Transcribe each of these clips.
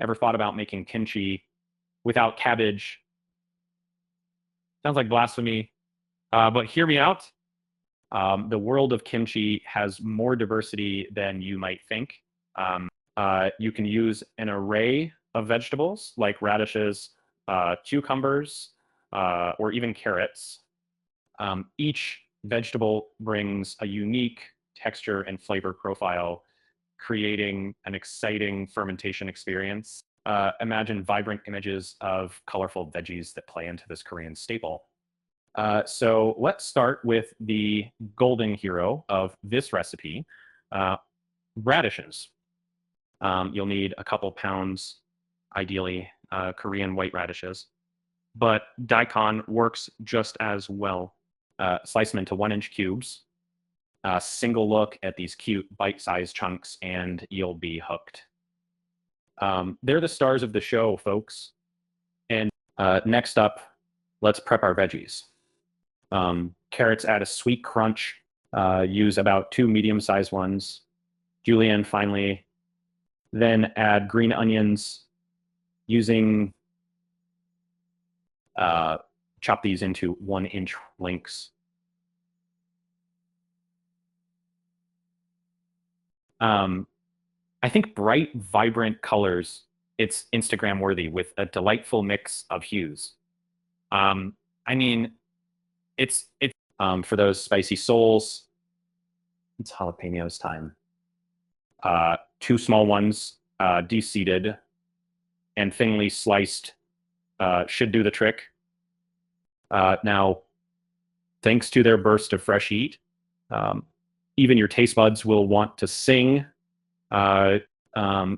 Ever thought about making kimchi without cabbage? Sounds like blasphemy, but hear me out. The world of kimchi has more diversity than you might think. You can use an array of vegetables like radishes, cucumbers, or even carrots. Each vegetable brings a unique texture and flavor profile, creating an exciting fermentation experience. Imagine vibrant images of colorful veggies that play into this Korean staple. So let's start with the golden hero of this recipe, uh, radishes. You'll need a couple pounds, ideally, Korean white radishes, but daikon works just as well. Slice them into 1-inch cubes. Single look at these cute bite-sized chunks, and you'll be hooked. They're the stars of the show, folks. And next up, let's prep our veggies. Carrots add a sweet crunch. Use about 2 medium-sized ones. Julienne, finally. Then add green onions using, chop these into 1-inch lengths. I think bright, vibrant colors, it's Instagram worthy with a delightful mix of hues. I mean, it's for those spicy souls, it's jalapeños time. 2 small ones, de-seeded and thinly sliced, should do the trick. Now, thanks to their burst of fresh heat, even your taste buds will want to sing.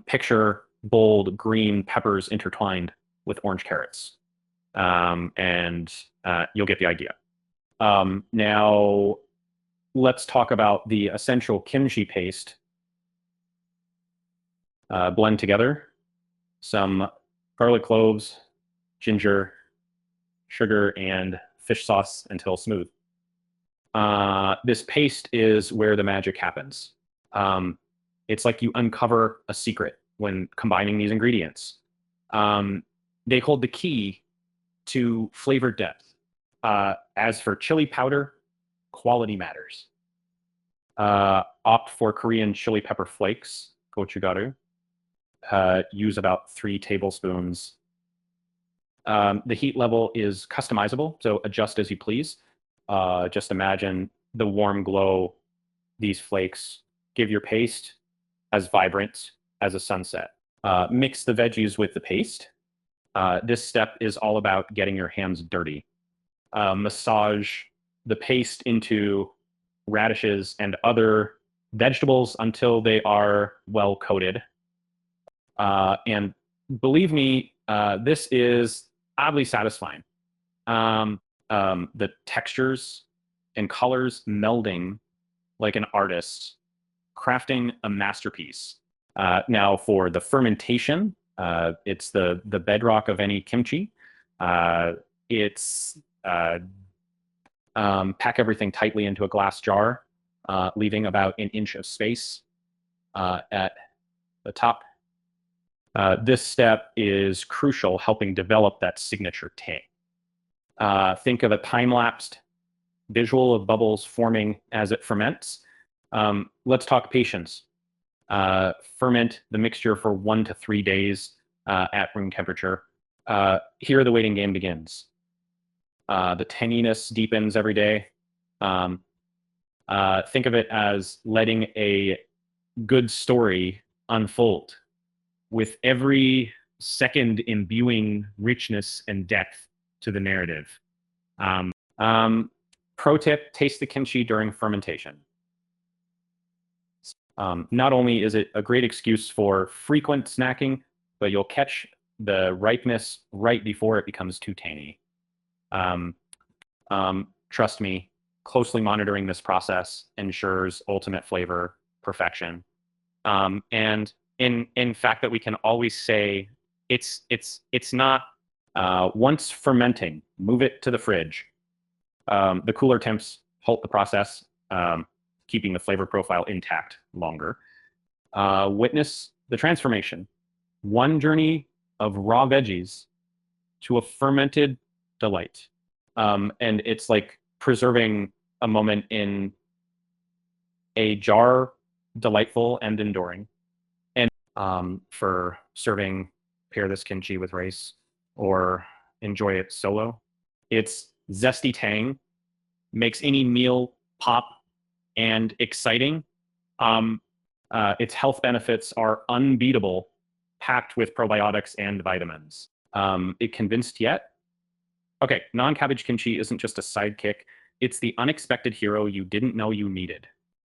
Picture bold green peppers intertwined with orange carrots, and you'll get the idea. Now, let's talk about the essential kimchi paste. Blend together some garlic cloves, ginger, sugar, and fish sauce until smooth. This paste is where the magic happens. It's like you uncover a secret when combining these ingredients. They hold the key to flavor depth. As for chili powder, quality matters. Opt for Korean chili pepper flakes, gochugaru. Use about 3 tablespoons. The heat level is customizable, so adjust as you please. Just imagine the warm glow these flakes give your paste as vibrant as a sunset. Mix the veggies with the paste. This step is all about getting your hands dirty. Massage the paste into radishes and other vegetables until they are well coated. And believe me, this is oddly satisfying. The textures and colors melding like an artist, crafting a masterpiece. Now for the fermentation, it's the bedrock of any kimchi. It's pack everything tightly into a glass jar, leaving about 1 inch of space at the top. This step is crucial, helping develop that signature tang. Think of a time-lapsed visual of bubbles forming as it ferments. Let's talk patience. Ferment the mixture for 1 to 3 days at room temperature. Here the waiting game begins. The tanginess deepens every day. Think of it as letting a good story unfold, with every second imbuing richness and depth to the narrative. Pro tip, taste the kimchi during fermentation. Not only is it a great excuse for frequent snacking, but you'll catch the ripeness right before it becomes too tangy. Trust me, closely monitoring this process ensures ultimate flavor perfection. And in fact, that we can always say it's not once fermenting, move it to the fridge. The cooler temps halt the process, keeping the flavor profile intact longer. Witness the transformation. one journey of raw veggies to a fermented delight. And it's like preserving a moment in a jar, delightful and enduring. And for serving, pair this kimchi with rice or enjoy it solo. It's zesty tang, makes any meal pop and exciting. Its health benefits are unbeatable, packed with probiotics and vitamins. It convinced yet? Okay, non-cabbage kimchi isn't just a sidekick. It's the unexpected hero you didn't know you needed.